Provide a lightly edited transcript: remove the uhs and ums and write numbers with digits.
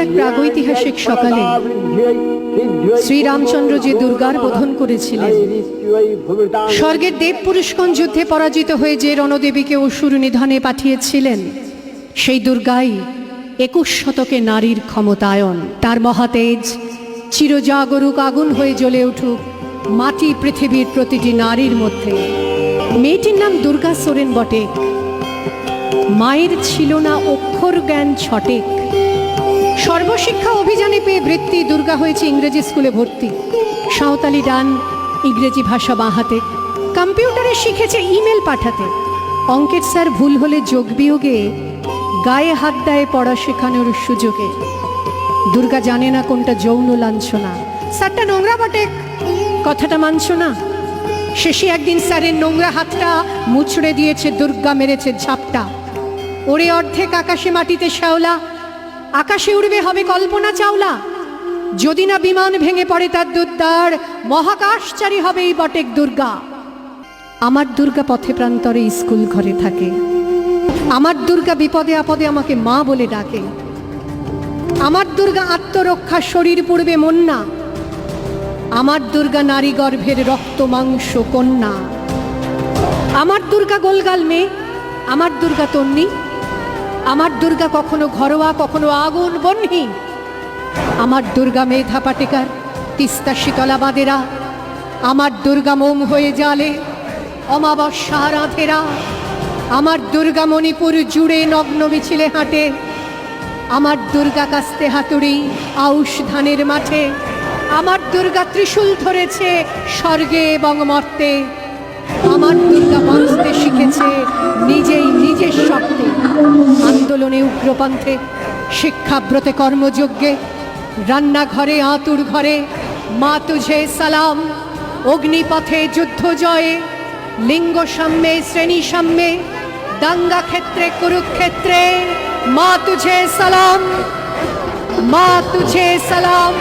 এক প্রাগৈতিহাসিক সকালে শ্রীরামচন্দ্র যে দুর্গার বোধন করেছিলেন, স্বর্গের দেব পুরুষগণ যুদ্ধে পরাজিত হয়ে যে রণদেবীকে অসুর নিধনে পাঠিয়েছিলেন, সেই দুর্গাই 21 শতকে নারীর ক্ষমতায়ন। তার মহাতেজ চিরজাগরুক আগুন হয়ে জ্বলে উঠুক মাটি পৃথিবীর প্রতিটি নারীর মধ্যে। মেয়েটির নাম দুর্গা সোরেন বটে। মায়ের ছিল না অক্ষর জ্ঞান ছটেক। সর্বশিক্ষা অভিযানে পেয়ে বৃত্তি দুর্গা হয়েছে ইংরেজি স্কুলে ভর্তি। সাঁওতালি ডান, ইংরেজি ভাষা বাঁ হাতে। কম্পিউটারে শিখেছে ইমেল পাঠাতে। অঙ্কের স্যার ভুল হলে যোগ বিয়োগে গায়ে হাত দেয় পড়া শেখানোর সুযোগে। দুর্গা জানে না কোনটা যৌন লাঞ্ছনা। স্যারটা নোংরা বটে, কথাটা মানছ না। শেষে একদিন স্যারের নোংরা হাতটা মুচড়ে দিয়েছে দুর্গা, মেরেছে ঝাপটা। ওরে অর্ধেক আকাশে মাটিতে শ্যাওলা, আকাশে উড়বে হবে কল্পনা চাওলা। যদি না বিমান ভেঙে পড়ে তার দুর্দার, মহাকাশচারী হবে এই বটেক দুর্গা। আমার দুর্গা পথে প্রান্তরে স্কুল ঘরে থাকে। আমার দুর্গা বিপদে আপদে আমাকে মা বলে ডাকে। আমার দুর্গা আত্মরক্ষা, শরীর পূর্বে মন না। আমার দুর্গা নারী গর্ভের রক্ত মাংস কন্যা। আমার দুর্গা গোলগাল মেয়ে, আমার দুর্গা তন্নি। আমার দুর্গা কখনো ঘরোয়া, কখনো আগুন বহ্নি। আমার দুর্গা মেধা পাটেকার, তিস্তা শীতলা বাদেরা। আমার দুর্গা মোম হয়ে জালে অমাবস্যা রাধেরা। আমার দুর্গা মণিপুর জুড়ে নগ্ন মিছিলে হাঁটে। আমার দুর্গা কাস্তে হাতুড়ি আউশ ধানের মাঠে। আমার দুর্গা ত্রিশূল ধরেছে স্বর্গে এবং মর্তে। আমার দুর্গা বাঁচতে শিখেছে নিজেই নিজের শক্তি। আন্দোলনে উগ্রপন্থে, শিক্ষাব্রতে কর্মযজ্ঞে, রান্নাঘরে আতুর ঘরে মা তুঝে সালাম। অগ্নিপথে যুদ্ধ জয়ে, লিঙ্গ সাম্যে শ্রেণী সাম্যে, দাঙ্গা ক্ষেত্রে কুরুক্ষেত্রে মা তুঝে সালাম, মা তুঝে সালাম।